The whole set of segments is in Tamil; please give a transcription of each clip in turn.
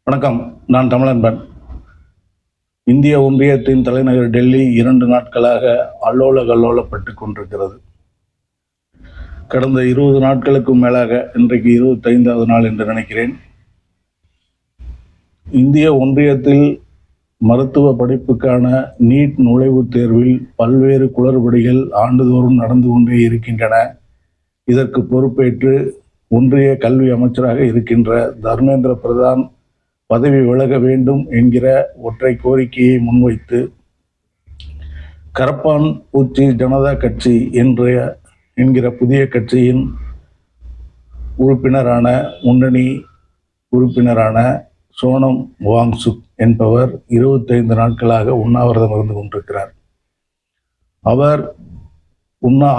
வணக்கம். நான் தமிழன்பன். இந்திய ஒன்றியத்தின் தலைநகர் டெல்லி 2 நாட்களாக அல்லோல கல்லோலப்பட்டுக் கொண்டிருக்கிறது. கடந்த 20 நாட்களுக்கும் மேலாக, இன்றைக்கு 25வது நாள் என்று நினைக்கிறேன், இந்திய ஒன்றியத்தில் மருத்துவ படிப்புக்கான நீட் நுழைவுத் தேர்வில் பல்வேறு குளறுபடிகள் ஆண்டுதோறும் நடந்து கொண்டே இருக்கின்றன. இதற்கு பொறுப்பேற்று ஒன்றிய கல்வி அமைச்சராக இருக்கின்ற தர்மேந்திர பிரதான் பதவி விலக வேண்டும் என்கிற ஒற்றை கோரிக்கையை முன்வைத்து கரப்பான் பூச்சி ஜனதா கட்சி என்கிற புதிய கட்சியின் முன்னணி உறுப்பினரான சோனம் வாங்சுக் என்பவர் 25 நாட்களாக உண்ணாவிரதம் இருந்து கொண்டிருக்கிறார். அவர்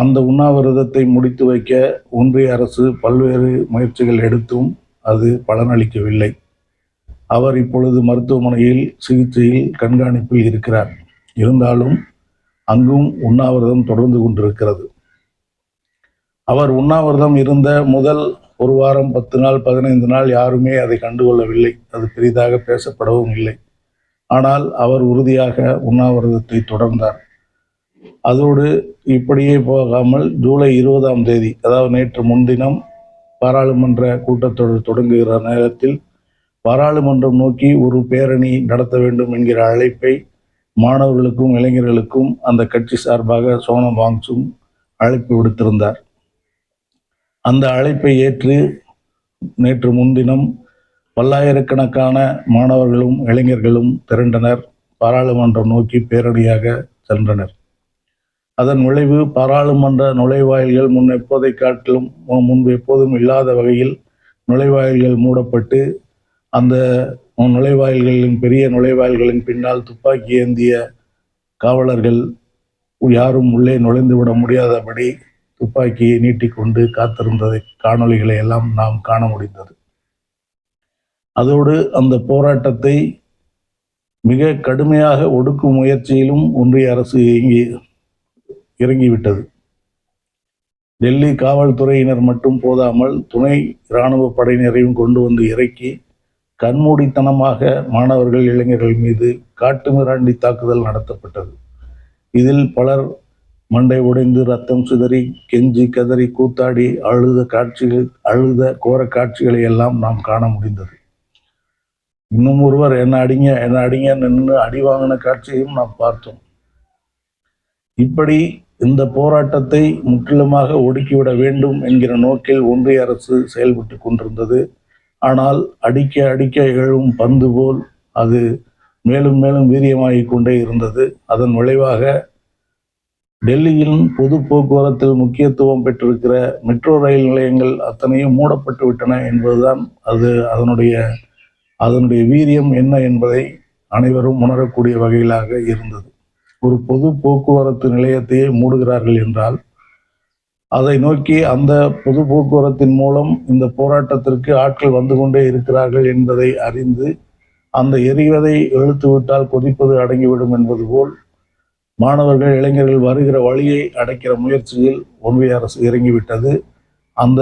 அந்த உண்ணாவிரதத்தை முடித்து வைக்க ஒன்றிய அரசு பல்வேறு முயற்சிகள் எடுத்தும் அது பலனளிக்கவில்லை. அவர் இப்பொழுது மருத்துவமனையில் சிகிச்சையில் கண்காணிப்பில் இருக்கிறார். இருந்தாலும் அங்கும் உண்ணாவிரதம் தொடர்ந்து கொண்டிருக்கிறது. அவர் உண்ணாவிரதம் இருந்த முதல் ஒரு வாரம், 10 நாள், 15 நாள் யாருமே அதை கண்டுகொள்ளவில்லை. அது பெரிதாக பேசப்படவும் இல்லை. ஆனால் அவர் உறுதியாக உண்ணாவிரதத்தை தொடர்ந்தார். அதோடு இப்படியே போகாமல் ஜூலை 20ஆம் தேதி, அதாவது நேற்று முன்தினம், பாராளுமன்ற கூட்டத்தொடர் தொடங்குகிற நேரத்தில் பாராளுமன்றம் நோக்கி ஒரு பேரணி நடத்த வேண்டும் என்கிற அழைப்பை மாணவர்களுக்கும் இளைஞர்களுக்கும் அந்த கட்சி சார்பாக சோனம் வாங்சுக் அழைப்பு விடுத்திருந்தார். அந்த அழைப்பை ஏற்று நேற்று முன்தினம் பல்லாயிரக்கணக்கான மாணவர்களும் இளைஞர்களும் திரண்டனர். பாராளுமன்றம் நோக்கி பேரணியாக சென்றனர். அதன் விளைவு பாராளுமன்ற நுழைவாயில்கள் முன்பு எப்போதும் இல்லாத வகையில் நுழைவாயில்கள் மூடப்பட்டு, அந்த பெரிய நுழைவாயில்களின் பின்னால் துப்பாக்கி ஏந்திய காவலர்கள் யாரும் உள்ளே நுழைந்து விட முடியாதபடி துப்பாக்கியை நீட்டிக்கொண்டு காத்திருந்ததை காணொளிகளை எல்லாம் நாம் காண முடிந்தது. அதோடு அந்த போராட்டத்தை மிக கடுமையாக ஒடுக்கும் முயற்சியிலும் ஒன்றிய அரசு இறங்கிவிட்டது. டெல்லி காவல்துறையினர் மட்டும் போதாமல் துணை இராணுவ படையினரையும் கொண்டு வந்து இறக்கி கண்மூடித்தனமாக மாணவர்கள், இளைஞர்கள் மீது காட்டுமிராண்டி தாக்குதல் நடத்தப்பட்டது. இதில் பலர் மண்டை உடைந்து ரத்தம் சிதறி கெஞ்சி கதறி கூத்தாடி அழுத கோர காட்சிகளை எல்லாம் நாம் காண முடிந்தது. இன்னும் ஒருவர் என்ன அடிங்க நின்று அடி வாங்கின காட்சியையும் நாம் பார்த்தோம். இப்படி இந்த போராட்டத்தை முற்றிலுமாக ஒடுக்கிவிட வேண்டும் என்கிற நோக்கில் ஒன்றிய அரசு செயல்பட்டு கொண்டிருந்தது. ஆனால் அடிக்க எழும் பந்து போல் அது மேலும் மேலும் வீரியமாகிக் கொண்டே இருந்தது. அதன் விளைவாக டெல்லியின் பொது போக்குவரத்தில் முக்கியத்துவம் பெற்றிருக்கிற மெட்ரோ ரயில் நிலையங்கள் அத்தனையும் மூடப்பட்டு விட்டன என்பதுதான் அதனுடைய வீரியம் என்ன என்பதை அனைவரும் உணரக்கூடிய வகையிலாக இருந்தது. ஒரு பொது போக்குவரத்து நிலையத்தையே மூடுகிறார்கள் என்றால், அதை நோக்கி அந்த பொது போக்குவரத்தின் மூலம் இந்த போராட்டத்திற்கு ஆட்கள் வந்து கொண்டே இருக்கிறார்கள் என்பதை அறிந்து, அந்த எரிவதை இழுத்துவிட்டால் கொதிப்பது அடங்கிவிடும் என்பது போல் மாணவர்கள், இளைஞர்கள் வருகிற வழியை அடைக்கிற முயற்சியில் ஒன்றிய அரசு இறங்கிவிட்டது. அந்த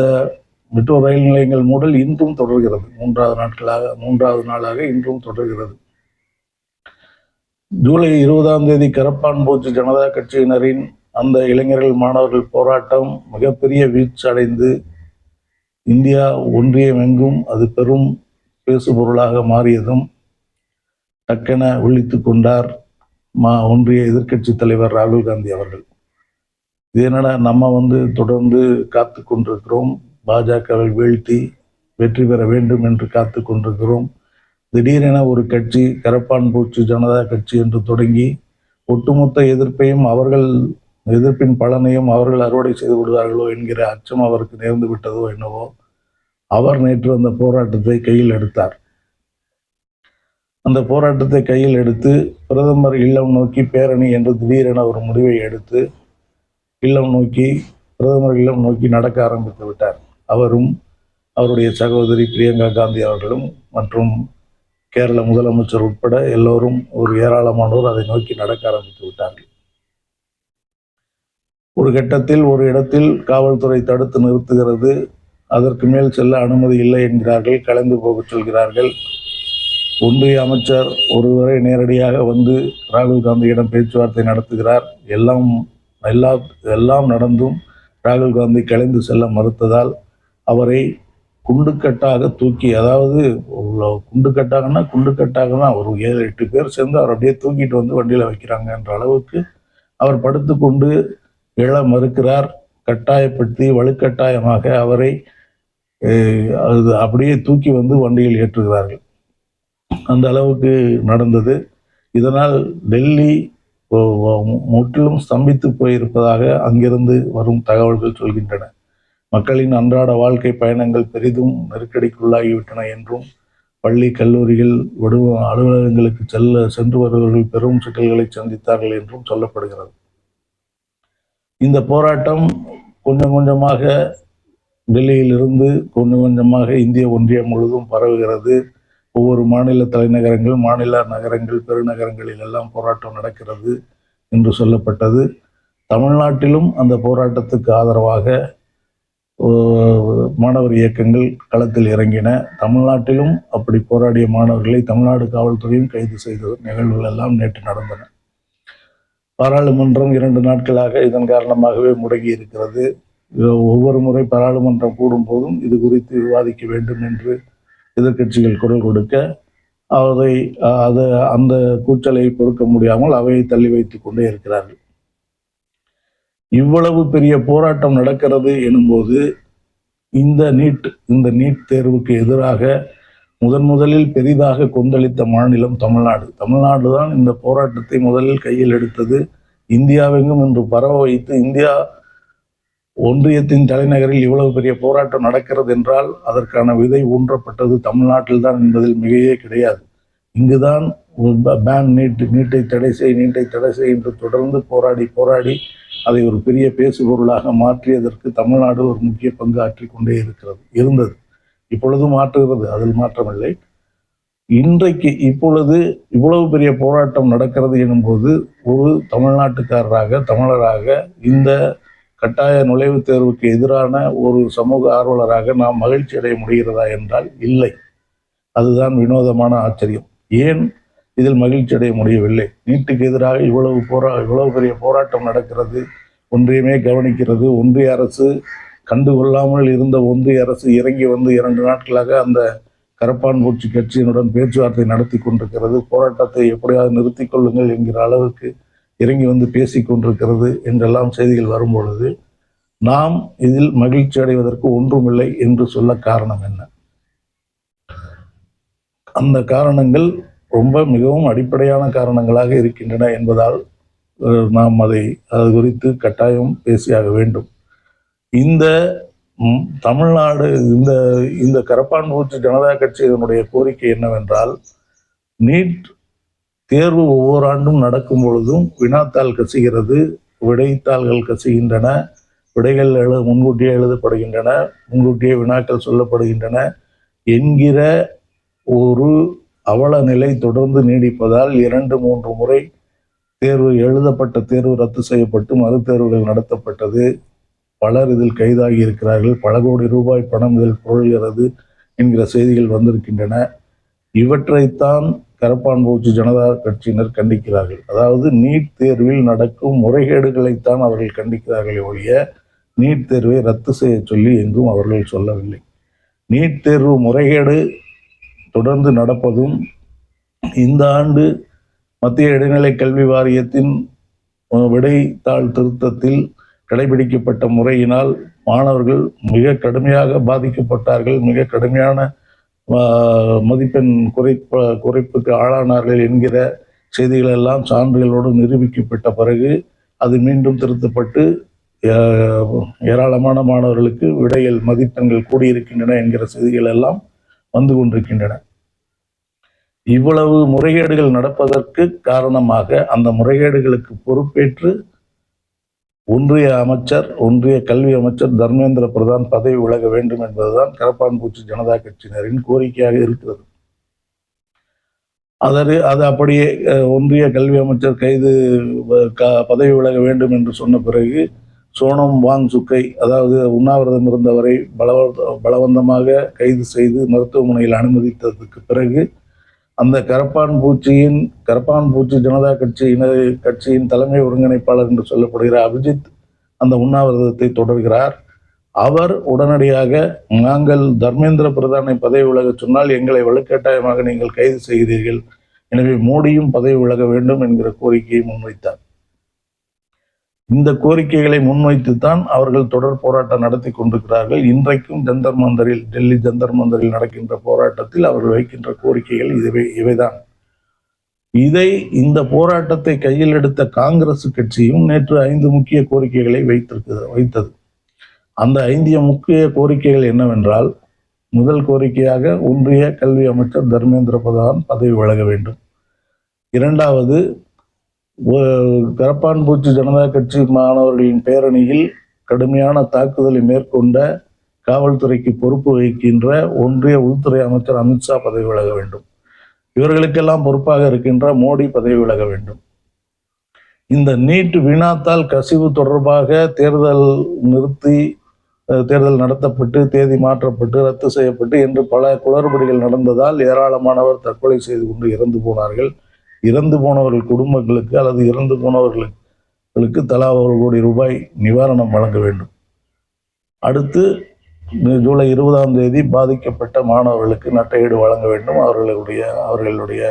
மெட்ரோ ரயில் நிலையங்கள் மூடல் இன்றும் தொடர்கிறது. 3வது நாளாக இன்றும் தொடர்கிறது. ஜூலை 20ஆம் தேதி கரப்பான் பூச்சி ஜனதா கட்சியினரின் அந்த இளைஞர்கள், மாணவர்கள் போராட்டம் மிகப்பெரிய வீழ்ச்சி அடைந்து இந்தியா ஒன்றியம் எங்கும் அது பெரும் பேசுபொருளாக மாறியதும் டக்கென விழித்து கொண்டார் ஒன்றிய எதிர்க்கட்சி தலைவர் ராகுல் காந்தி அவர்கள். இது என்னடா, நம்ம தொடர்ந்து காத்து கொண்டிருக்கிறோம், பாஜகவை வீழ்த்தி வெற்றி பெற வேண்டும் என்று காத்து கொண்டிருக்கிறோம். திடீரென ஒரு கட்சி கரப்பான் பூச்சி ஜனதா கட்சி என்று தொடங்கி ஒட்டுமொத்த எதிர்ப்பின் பலனையும் அவர்கள் அறுவடை செய்து விடுவார்களோ என்கிற அச்சம் அவருக்கு நேர்ந்து விட்டதோ என்னவோ, அவர் நேற்று அந்த போராட்டத்தை கையில் எடுத்தார். அந்த போராட்டத்தை கையில் எடுத்து பிரதமர் இல்லம் நோக்கி பேரணி என்று திடீரென ஒரு முடிவை எடுத்து பிரதமர் இல்லம் நோக்கி நடக்க ஆரம்பித்து விட்டார். அவரும் அவருடைய சகோதரி பிரியங்கா காந்தி அவர்களும் மற்றும் கேரள முதலமைச்சர் உட்பட எல்லோரும், ஒரு ஏராளமானோர் அதை நோக்கி நடக்க ஆரம்பித்து விட்டார்கள். ஒரு கட்டத்தில் ஒரு இடத்தில் காவல்துறை தடுத்து நிறுத்துகிறது. அதற்கு மேல் செல்ல அனுமதி இல்லை என்கிறார்கள். கலந்து போக சொல்கிறார்கள். ஒன்றிய அமைச்சர் ஒருவரை நேரடியாக வந்து ராகுல் காந்தியிடம் பேச்சுவார்த்தை நடத்துகிறார். எல்லாம் நடந்தும் ராகுல் காந்தி கலைந்து செல்ல மறுத்ததால் அவரை குண்டுக்கட்டாக தூக்கி, அதாவது குண்டுக்கட்டாகனா ஒரு 7-8 பேர் சேர்ந்து அவர் அப்படியே தூக்கிட்டு வந்து வண்டியில் வைக்கிறாங்க என்ற அளவுக்கு அவர் படுத்து கொண்டு எழ மறுக்கிறார். கட்டாயப்படுத்தி வலுக்கட்டாயமாக அவரை அப்படியே தூக்கி வந்து வண்டியில் ஏற்றுகிறார்கள். அந்த அளவுக்கு நடந்தது. இதனால் டெல்லி முற்றிலும் ஸ்தம்பித்து போயிருப்பதாக அங்கிருந்து வரும் தகவல்கள் சொல்கின்றன. மக்களின் அன்றாட வாழ்க்கை பயணங்கள் பெரிதும் நெருக்கடிக்குள்ளாகிவிட்டன என்றும், பள்ளி கல்லூரிகள் அலுவலகங்களுக்கு சென்று வருபவர்கள் பெரும் சிக்கல்களை சந்தித்தார்கள் என்றும் சொல்லப்படுகிறது. இந்த போராட்டம் கொஞ்சம் கொஞ்சமாக டெல்லியிலிருந்து கொஞ்சம் கொஞ்சமாக இந்திய ஒன்றியம் முழுவதும் பரவுகிறது. ஒவ்வொரு மாநில தலைநகரங்கள், மாநில நகரங்கள், பெருநகரங்களில் எல்லாம் போராட்டம் நடக்கிறது என்று சொல்லப்பட்டது. தமிழ்நாட்டிலும் அந்த போராட்டத்துக்கு ஆதரவாக மாணவர் இயக்கங்கள் களத்தில் இறங்கின. தமிழ்நாட்டிலும் அப்படி போராடிய மாணவர்களை தமிழ்நாடு காவல்துறையும் கைது செய்த நிகழ்வுகள் எல்லாம் நேற்று நடந்தன. பாராளுமன்றம் 2 நாட்களாக இதன் காரணமாகவே முடங்கி இருக்கிறது. ஒவ்வொரு முறை பாராளுமன்றம் கூடும் போதும் இது குறித்து விவாதிக்க வேண்டும் என்று எதிர்கட்சிகள் குரல் கொடுக்க அந்த கூச்சலை பொறுக்க முடியாமல் அவையை தள்ளி வைத்துக் கொண்டே இருக்கிறார்கள். இவ்வளவு பெரிய போராட்டம் நடக்கிறது எனும்போது இந்த நீட் தேர்வுக்கு எதிராக முதலில் பெரிதாக கொந்தளித்த மாநிலம் தமிழ்நாடு. தமிழ்நாடு தான் இந்த போராட்டத்தை முதலில் கையில் எடுத்தது. இந்தியாவெங்கும் இன்று பரவ வைத்து, இந்தியா ஒன்றியத்தின் தலைநகரில் இவ்வளவு பெரிய போராட்டம் நடக்கிறது என்றால் அதற்கான விதை ஊன்றப்பட்டது தமிழ்நாட்டில் தான் என்பதில் மிகையே கிடையாது. இங்குதான் பேன் நீட்டை தடை செய் என்று தொடர்ந்து போராடி அதை ஒரு பெரிய பேசுபொருளாக மாற்றியதற்கு தமிழ்நாடு ஒரு முக்கிய பங்கு ஆற்றி கொண்டே இருந்தது. இப்பொழுது மாற்றுகிறது, அதில் மாற்றமில்லை. இப்பொழுது இவ்வளவு பெரிய போராட்டம் நடக்கிறது எனும்போது ஒரு தமிழராக இந்த கட்டாய நுழைவுத் தேர்வுக்கு எதிரான ஒரு சமூக ஆர்வலராக நாம் மகிழ்ச்சி அடைய முடிகிறதா என்றால் இல்லை. அதுதான் வினோதமான ஆச்சரியம். ஏன் இதில் மகிழ்ச்சி அடைய முடியவில்லை? நீட்டுக்கு எதிராக இவ்வளவு பெரிய போராட்டம் நடக்கிறது, ஒன்றியமே கவனிக்கிறது. ஒன்றிய அரசு கண்டுகொள்ளாமல் இருந்த ஒன்றிய அரசு இறங்கி வந்து 2 நாட்களாக அந்த கரப்பான் பூச்சி கட்சியினுடன் பேச்சுவார்த்தை நடத்தி கொண்டிருக்கிறது. போராட்டத்தை எப்படியாவது நிறுத்திக் கொள்ளுங்கள் என்கிற அளவுக்கு இறங்கி வந்து பேசிக் கொண்டிருக்கிறது என்றெல்லாம் செய்திகள் வரும்பொழுது நாம் இதில் மகிழ்ச்சி அடைவதற்கு ஒன்றுமில்லை என்று சொல்ல காரணம் என்ன? அந்த காரணங்கள் மிகவும் அடிப்படையான காரணங்களாக இருக்கின்றன என்பதால் நாம் அது குறித்து கட்டாயம் பேசியாக வேண்டும். இந்த தமிழ்நாடு இந்த கரப்பான் பூச்சி ஜனதா கட்சியினுடைய கோரிக்கை என்னவென்றால், நீட் தேர்வு ஒவ்வொரு ஆண்டும் நடக்கும் பொழுதும் வினாத்தாள் கசிகிறது, விடைத்தாள்கள் கசிகின்றன, விடைகள் முன்கூட்டியே எழுதப்படுகின்றன, முன்கூட்டியே வினாக்கள் சொல்லப்படுகின்றன என்கிற ஒரு அவல நிலை தொடர்ந்து நீடிப்பதால் 2-3 முறை எழுதப்பட்ட தேர்வு ரத்து செய்யப்பட்டு மறுதேர்வுகள் நடத்தப்பட்டது. பலர் இதில் கைதாகி இருக்கிறார்கள். பல கோடி ரூபாய் பணம் இதில் புரள்கிறது என்கிற செய்திகள் வந்திருக்கின்றன. இவற்றைத்தான் கரப்பான் பூச்சி ஜனதா கட்சியினர் கண்டிக்கிறார்கள். அதாவது நீட் தேர்வில் நடக்கும் முறைகேடுகளைத்தான் அவர்கள் கண்டிக்கிறார்களே ஒழிய நீட் தேர்வை ரத்து செய்ய சொல்லி எங்கும் அவர்கள் சொல்லவில்லை. நீட் தேர்வு முறைகேடு தொடர்ந்து நடப்பதும், இந்த ஆண்டு மத்திய இடைநிலை கல்வி வாரியத்தின் விடைத்தாள் திருத்தத்தில் கடைபிடிக்கப்பட்ட முறையினால் மாணவர்கள் மிக கடுமையாக பாதிக்கப்பட்டார்கள், மிக கடுமையான மதிப்பெண் குறைப்புக்கு ஆளானார்கள் என்கிற செய்திகள் எல்லாம் சான்றுகளோடு நிரூபிக்கப்பட்ட பிறகு அது மீண்டும் திருத்தப்பட்டு ஏராளமான மாணவர்களுக்கு விடையில் மதிப்பெண்கள் கூடியிருக்கின்றன என்கிற செய்திகள் எல்லாம் வந்து கொண்டிருக்கின்றன. இவ்வளவு முறைகேடுகள் நடப்பதற்கு காரணமாக அந்த முறைகேடுகளுக்கு பொறுப்பேற்று ஒன்றிய கல்வி அமைச்சர் தர்மேந்திர பிரதான் பதவி விலக வேண்டும் என்பதுதான் கரப்பான் பூச்சி ஜனதா கட்சியினரின் கோரிக்கையாக இருக்கிறது. அது அப்படியே ஒன்றிய கல்வி அமைச்சர் பதவி விலக வேண்டும் என்று சொன்ன பிறகு சோனம் வாங்சுக்கை, அதாவது உண்ணாவிரதம் இருந்தவரை பலவந்தமாக கைது செய்து மருத்துவமனையில் அனுமதித்ததுக்கு பிறகு அந்த கரப்பான் பூச்சி ஜனதா கட்சியின் தலைமை ஒருங்கிணைப்பாளர் என்று சொல்லப்படுகிற அபிஜித் அந்த உண்ணாவிரதத்தை தொடர்கிறார். அவர் உடனடியாக, நாங்கள் தர்மேந்திர பிரதானை பதவி விலக சொன்னால் எங்களை வலுக்கட்டாயமாக நீங்கள் கைது செய்கிறீர்கள், எனவே மோடியும் பதவி விலக வேண்டும் என்கிற கோரிக்கையை முன்வைத்தார். இந்த கோரிக்கைகளை முன்வைத்துத்தான் அவர்கள் தொடர் போராட்டம் நடத்தி கொண்டிருக்கிறார்கள். இன்றைக்கும் டெல்லி ஜந்தர் மந்தரில் நடக்கின்ற போராட்டத்தில் அவர்கள் வைக்கின்ற கோரிக்கைகள் இவைதான். இந்த போராட்டத்தை கையில் எடுத்த காங்கிரஸ் கட்சியும் நேற்று 5 முக்கிய கோரிக்கைகளை வைத்தது. அந்த 5 முக்கிய கோரிக்கைகள் என்னவென்றால், முதல் கோரிக்கையாக ஒன்றிய கல்வி அமைச்சர் தர்மேந்திர பிரதான் பதவி விலக வேண்டும். இரண்டாவது, கரப்பான்பூச்சி ஜனதா கட்சி மாணவர்களின் பேரணியில் கடுமையான தாக்குதலை மேற்கொண்ட காவல்துறைக்கு பொறுப்பு வகிக்கின்ற ஒன்றிய உள்துறை அமைச்சர் அமித்ஷா பதவி விலக வேண்டும். இவர்களுக்கெல்லாம் பொறுப்பாக இருக்கின்ற மோடி பதவி விலக வேண்டும். இந்த நீட் வினாத்தால் கசிவு தொடர்பாக தேர்தல் நடத்தப்பட்டு தேதி மாற்றப்பட்டு ரத்து செய்யப்பட்டு என்று பல குளறுபடிகள் நடந்ததால் ஏராளமானவர் தற்கொலை செய்து கொண்டு இறந்து போனார்கள். இறந்து போனவர்கள் குடும்பங்களுக்கு அல்லது இறந்து போனவர்களுக்கு தலா 1 கோடி ரூபாய் நிவாரணம் வழங்க வேண்டும். அடுத்து ஜூலை 20ஆம் தேதி பாதிக்கப்பட்ட மாணவர்களுக்கு நட்டையீடு வழங்க வேண்டும். அவர்களுடைய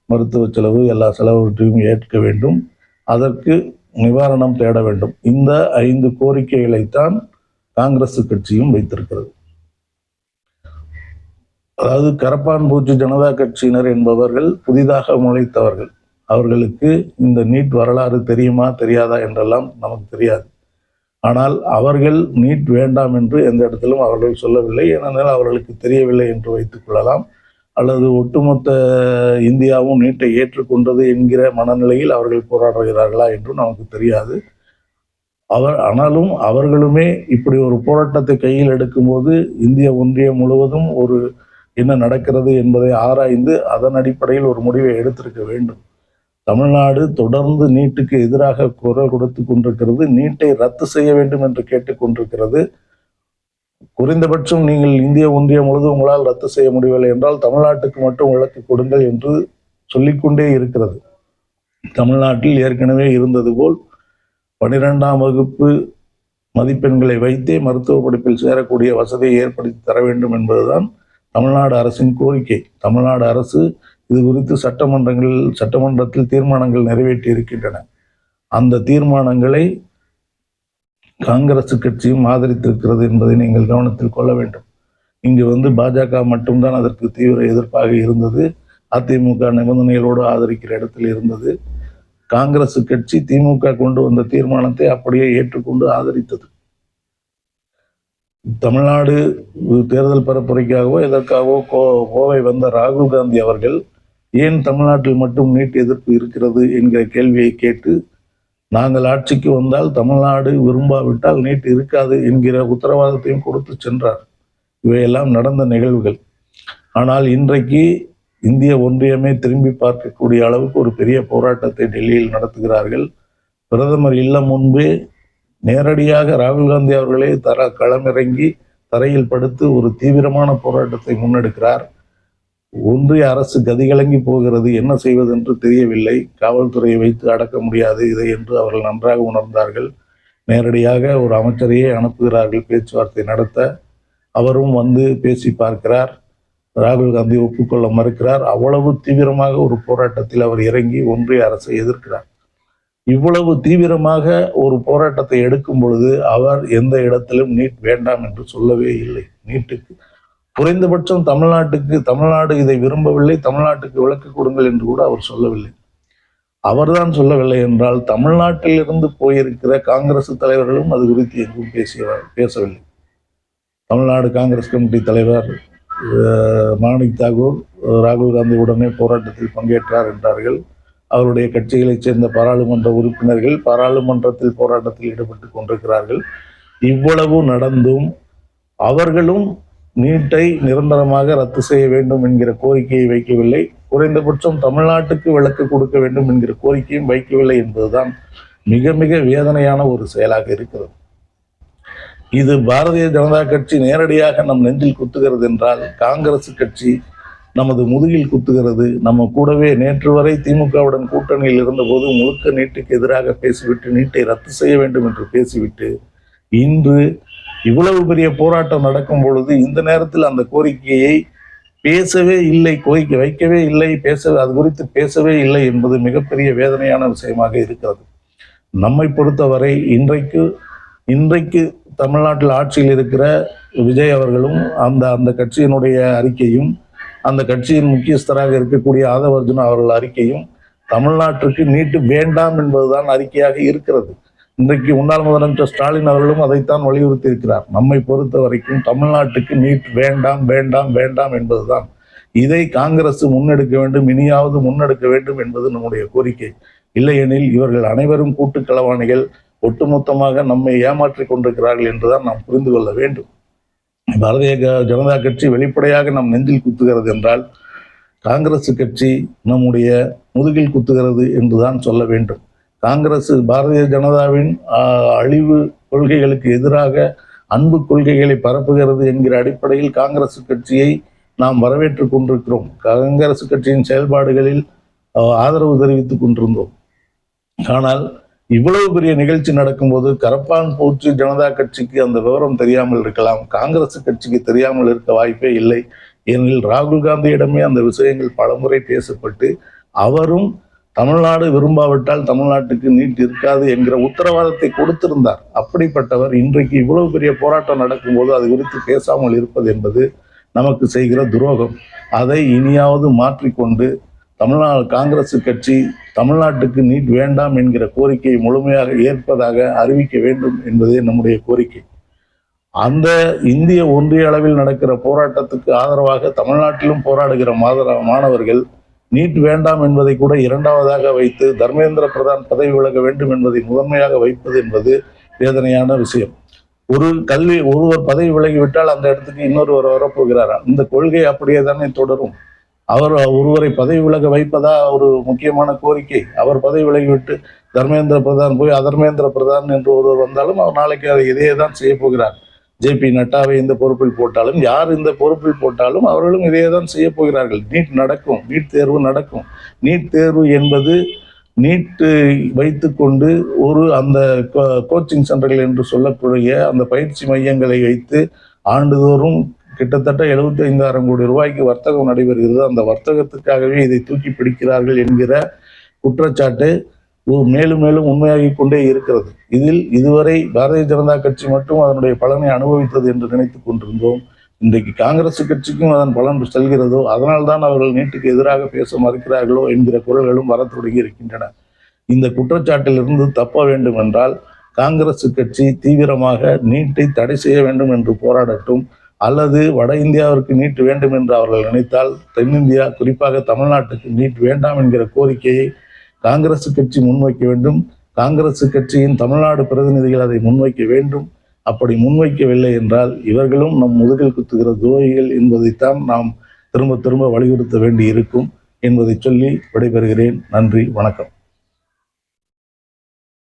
மருத்துவ செலவு எல்லா செலவுகளையும் ஏற்க வேண்டும். அதற்கு நிவாரணம் தேட வேண்டும். இந்த 5 கோரிக்கைகளைத்தான் காங்கிரஸ் கட்சியும் வைத்திருக்கிறது. அதாவது கரப்பான்பூச்சி ஜனதா கட்சியினர் என்பவர்கள் புதிதாக முளைத்தவர்கள். அவர்களுக்கு இந்த நீட் வரலாறு தெரியுமா தெரியாதா என்றெல்லாம் நமக்கு தெரியாது. ஆனால் அவர்கள் நீட் வேண்டாம் என்று எந்த இடத்திலும் அவர்கள் சொல்லவில்லை. ஏனென்றால் அவர்களுக்கு தெரியவில்லை என்று வைத்துக் கொள்ளலாம். அல்லது ஒட்டுமொத்த இந்தியாவும் நீட்டை ஏற்றுக்கொண்டது என்கிற மனநிலையில் அவர்கள் போராடுகிறார்களா என்றும் நமக்கு தெரியாது. ஆனாலும் அவர்களுமே இப்படி ஒரு போராட்டத்தை கையில் எடுக்கும்போது இந்திய ஒன்றியம் முழுவதும் என்ன நடக்கிறது என்பதை ஆராய்ந்து அதன் அடிப்படையில் ஒரு முடிவை எடுத்திருக்க வேண்டும். தமிழ்நாடு தொடர்ந்து நீட்டுக்கு எதிராக குரல் கொடுத்து கொண்டிருக்கிறது. நீட்டை ரத்து செய்ய வேண்டும் என்று கேட்டுக்கொண்டிருக்கிறது. குறைந்தபட்சம் நீங்கள் இந்திய ஒன்றியம் முழுவதும் உங்களால் ரத்து செய்ய முடியவில்லை என்றால் தமிழ்நாட்டுக்கு மட்டும் விலக்கு கொடுங்கள் என்று சொல்லிக்கொண்டே இருக்கிறது. தமிழ்நாட்டில் ஏற்கனவே இருந்தது போல் 12ஆம் வகுப்பு மதிப்பெண்களை வைத்தே மருத்துவ படிப்பில் சேரக்கூடிய வசதியை ஏற்படுத்தி தர வேண்டும் என்பதுதான் தமிழ்நாடு அரசின் கோரிக்கை. தமிழ்நாடு அரசு இது குறித்து சட்டமன்றத்தில் தீர்மானங்கள் நிறைவேற்றி இருக்கின்றன. அந்த தீர்மானங்களை காங்கிரஸ் கட்சியும் ஆதரித்திருக்கிறது என்பதை நீங்கள் கவனத்தில் கொள்ள வேண்டும். இங்கு பாஜக மட்டும்தான் அதற்கு தீவிர எதிர்ப்பாக இருந்தது. அதிமுக நிபந்தனைகளோடு ஆதரிக்கிற இடத்தில் இருந்தது. காங்கிரஸ் கட்சி திமுக கொண்டு வந்த தீர்மானத்தை அப்படியே ஏற்றுக்கொண்டு ஆதரித்தது. தமிழ்நாடு தேர்தல் பரப்புரைக்காகவோ எதற்காகவோ கோவை வந்த ராகுல் காந்தி அவர்கள் ஏன் தமிழ்நாட்டில் மட்டும் நீட் எதிர்ப்பு இருக்கிறது என்கிற கேள்வியை கேட்டு, நாங்கள் ஆட்சிக்கு வந்தால் தமிழ்நாடு விரும்பாவிட்டால் நீட் இருக்காது என்கிற உத்தரவாதத்தையும் கொடுத்து சென்றார். இவையெல்லாம் நடந்த நிகழ்வுகள். ஆனால் இன்றைக்கு இந்திய ஒன்றியமே திரும்பி பார்க்கக்கூடிய அளவுக்கு ஒரு பெரிய போராட்டத்தை டெல்லியில் நடத்துகிறார்கள். பிரதமர் இல்லம் முன்பே நேரடியாக ராகுல் காந்தி அவர்களே களமிறங்கி தரையில் படுத்து ஒரு தீவிரமான போராட்டத்தை முன்னெடுக்கிறார். ஒன்றிய அரசு கதிகலங்கி போகிறது, என்ன செய்வது என்று தெரியவில்லை. காவல்துறையை வைத்து அடக்க முடியாது இதை என்று அவர்கள் நன்றாக உணர்ந்தார்கள். நேரடியாக ஒரு அமைச்சரையே அனுப்புகிறார்கள் பேச்சுவார்த்தை நடத்த. அவரும் பேசி பார்க்கிறார். ராகுல் காந்தி ஒப்புக்கொள்ள மறுக்கிறார். அவ்வளவு தீவிரமாக ஒரு போராட்டத்தில் அவர் இறங்கி ஒன்றிய அரசை எதிர்க்கிறார். இவ்வளவு தீவிரமாக ஒரு போராட்டத்தை எடுக்கும் பொழுது அவர் எந்த இடத்திலும் நீட் வேண்டாம் என்று சொல்லவே இல்லை. நீட்டுக்கு குறைந்தபட்சம் தமிழ்நாடு இதை விரும்பவில்லை, தமிழ்நாட்டுக்கு விலக்கு கொடுங்கள் என்று கூட அவர் சொல்லவில்லை. அவர்தான் சொல்லவில்லை என்றால் தமிழ்நாட்டில் இருந்து போயிருக்கிற காங்கிரஸ் தலைவர்களும் அது குறித்து எங்கும் பேசவில்லை. தமிழ்நாடு காங்கிரஸ் கமிட்டி தலைவர் மாணிக் தாகூர் ராகுல் காந்தி உடனே போராட்டத்தில் பங்கேற்றார் என்றார்கள். அவருடைய கட்சிகளைச் சேர்ந்த பாராளுமன்ற உறுப்பினர்கள் பாராளுமன்றத்தில் போராட்டத்தில் ஈடுபட்டு கொண்டிருக்கிறார்கள். இவ்வளவு நடந்தும் அவர்களும் நீட்டை நிரந்தரமாக ரத்து செய்ய வேண்டும் என்கிற கோரிக்கையை வைக்கவில்லை. குறைந்தபட்சம் தமிழ்நாட்டுக்கு விலக்கு கொடுக்க வேண்டும் என்கிற கோரிக்கையும் வைக்கவில்லை என்பதுதான் மிக மிக வேதனையான ஒரு செயலாக இருக்கிறது. இது பாரதிய ஜனதா கட்சி நேரடியாக நம் நெஞ்சில் குத்துகிறது என்றால், காங்கிரஸ் கட்சி நமது முதுகில் குத்துகிறது. நம்ம கூடவே நேற்று வரை திமுகவுடன் கூட்டணியில் இருந்தபோது முழுக்க நீட்டுக்கு எதிராக பேசிவிட்டு நீட்டை ரத்து செய்ய வேண்டும் என்று பேசிவிட்டு இன்று இவ்வளவு பெரிய போராட்டம் நடக்கும் பொழுது இந்த நேரத்தில் அந்த கோரிக்கையை பேசவே இல்லை, கோரிக்கை வைக்கவே இல்லை, அது குறித்து பேசவே இல்லை என்பது மிகப்பெரிய வேதனையான விஷயமாக இருக்கிறது. நம்மை பொறுத்தவரை இன்றைக்கு தமிழ்நாட்டில் ஆட்சியில் இருக்கிற விஜய் அவர்களும் அந்த கட்சியினுடைய அறிக்கையும் அந்த கட்சியின் முக்கியஸ்தராக இருக்கக்கூடிய ஆதவ அர்ஜுனா அவர்கள் அறிக்கையும் தமிழ்நாட்டிற்கு நீட்டு வேண்டாம் என்பதுதான் அறிக்கையாக இருக்கிறது. இன்றைக்கு முன்னாள் முதலமைச்சர் ஸ்டாலின் அவர்களும் அதைத்தான் வலியுறுத்தி இருக்கிறார். நம்மை பொறுத்த வரைக்கும் தமிழ்நாட்டுக்கு நீட் வேண்டாம் வேண்டாம் வேண்டாம் என்பதுதான். இதை காங்கிரஸ் முன்னெடுக்க வேண்டும், இனியாவது முன்னெடுக்க வேண்டும் என்பது நம்முடைய கோரிக்கை. இல்லையெனில் இவர்கள் அனைவரும் கூட்டுக்களவாணிகள், ஒட்டுமொத்தமாக நம்மை ஏமாற்றிக் கொண்டிருக்கிறார்கள் என்றுதான் நாம் புரிந்து கொள்ள வேண்டும். பாரதிய ஜனதா கட்சி வெளிப்படையாக நம் நெஞ்சில் குத்துகிறது என்றால் காங்கிரஸ் கட்சி நம்முடைய முதுகில் குத்துகிறது என்றுதான் சொல்ல வேண்டும். காங்கிரஸ் பாரதிய ஜனதாவின் அழிவு கொள்கைகளுக்கு எதிராக அன்பு கொள்கைகளை பரப்புகிறது என்கிற அடிப்படையில் காங்கிரஸ் கட்சியை நாம் வரவேற்றுக் கொண்டிருக்கிறோம். காங்கிரஸ் கட்சியின் செயல்பாடுகளில் ஆதரவு தெரிவித்துக் கொண்டிருந்தோம். ஆனால் இவ்வளவு பெரிய நிகழ்ச்சி நடக்கும்போது கரப்பான் பூச்சி ஜனதா கட்சிக்கு அந்த விவரம் தெரியாமல் இருக்கலாம், காங்கிரஸ் கட்சிக்கு தெரியாமல் இருக்க வாய்ப்பே இல்லை. ஏனெனில் ராகுல் காந்தியிடமே அந்த விஷயங்கள் பலமுறை பேசப்பட்டு அவரும் தமிழ்நாடு விரும்பாவிட்டால் தமிழ்நாட்டுக்கு நீட் இருக்காது என்கிற உத்தரவாதத்தை கொடுத்திருந்தார். அப்படிப்பட்டவர் இன்றைக்கு இவ்வளவு பெரிய போராட்டம் நடக்கும்போது அது குறித்து பேசாமல் இருப்பது என்பது நமக்கு செய்கிற துரோகம். அதை இனியாவது மாற்றிக்கொண்டு காங்கிரஸ் கட்சி தமிழ்நாட்டுக்கு நீட் வேண்டாம் என்கிற கோரிக்கையை முழுமையாக ஏற்பதாக அறிவிக்க வேண்டும் என்பதே நம்முடைய கோரிக்கை. அந்த இந்திய ஒன்றிய அளவில் நடக்கிற போராட்டத்துக்கு ஆதரவாக தமிழ்நாட்டிலும் போராடுகிற மாணவர்கள் நீட் வேண்டாம் என்பதை கூட இரண்டாவதாக வைத்து தர்மேந்திர பிரதான் பதவி விலக வேண்டும் என்பதை முதன்மையாக வைப்பது என்பது வேதனையான விஷயம். ஒருவர் பதவி விலகிவிட்டால் அந்த இடத்துக்கு இன்னொருவர் வரப்போகிறாரா? இந்த கொள்கை அப்படியே தானே தொடரும். அவர் ஒருவரை பதவி விலக வைப்பதா ஒரு முக்கியமான கோரிக்கை? அவர் பதவி விலகிவிட்டு தர்மேந்திர பிரதான் போய் அதர்மேந்திர பிரதான் என்று ஒருவர் வந்தாலும் அவர் நாளைக்கு அதை இதையே தான் செய்ய போகிறார். JP நட்டாவை இந்த பொறுப்பில் போட்டாலும் யார் இந்த பொறுப்பில் போட்டாலும் அவர்களும் இதையே தான் செய்ய போகிறார்கள். நீட் நடக்கும், நீட் தேர்வு நடக்கும். நீட் தேர்வு என்பது நீட் வைத்துக்கொண்டு அந்த கோச்சிங் சென்டர்கள் என்று சொல்லக்கூடிய அந்த பயிற்சி மையங்களை வைத்து ஆண்டுதோறும் கிட்டத்தட்ட 75,000 கோடி ரூபாய்க்கு வர்த்தகம் நடைபெறுகிறது. அந்த வர்த்தகத்துக்காகவே இதை தூக்கி பிடிக்கிறார்கள் என்கிற குற்றச்சாட்டு மேலும் மேலும் உண்மையாகிக் கொண்டே இருக்கிறது. இதில் இதுவரை பாரதிய ஜனதா கட்சி மட்டும் அதனுடைய பலனை அனுபவித்தது என்று நினைத்துக் கொண்டிருந்தோம். இன்றைக்கு காங்கிரஸ் கட்சிக்கும் அதன் பலன் செல்கிறதோ, அதனால்தான் அவர்கள் நீட்டுக்கு எதிராக பேச மறுக்கிறார்களோ என்கிற குரல்களும் வர தொடங்கி இருக்கின்றன. இந்த குற்றச்சாட்டிலிருந்து தப்ப வேண்டும் என்றால் காங்கிரஸ் கட்சி தீவிரமாக நீட்டை தடை செய்ய வேண்டும் என்று போராடட்டும். அல்லது வட இந்தியாவிற்கு நீட் வேண்டும் என்று அவர்கள் நினைத்தால் தென்னிந்தியா, குறிப்பாக தமிழ்நாட்டுக்கு நீட் வேண்டாம் என்கிற கோரிக்கையை காங்கிரஸ் கட்சி முன்வைக்க வேண்டும். காங்கிரஸ் கட்சியின் தமிழ்நாடு பிரதிநிதிகள் அதை முன்வைக்க வேண்டும். அப்படி முன்வைக்கவில்லை என்றால் இவர்களும் நம் முதுகில் குத்துகிற துரோகிகள் என்பதைத்தான் நாம் திரும்ப திரும்ப வலியுறுத்த வேண்டி இருக்கும் என்பதை சொல்லி விடைபெறுகிறேன். நன்றி, வணக்கம்.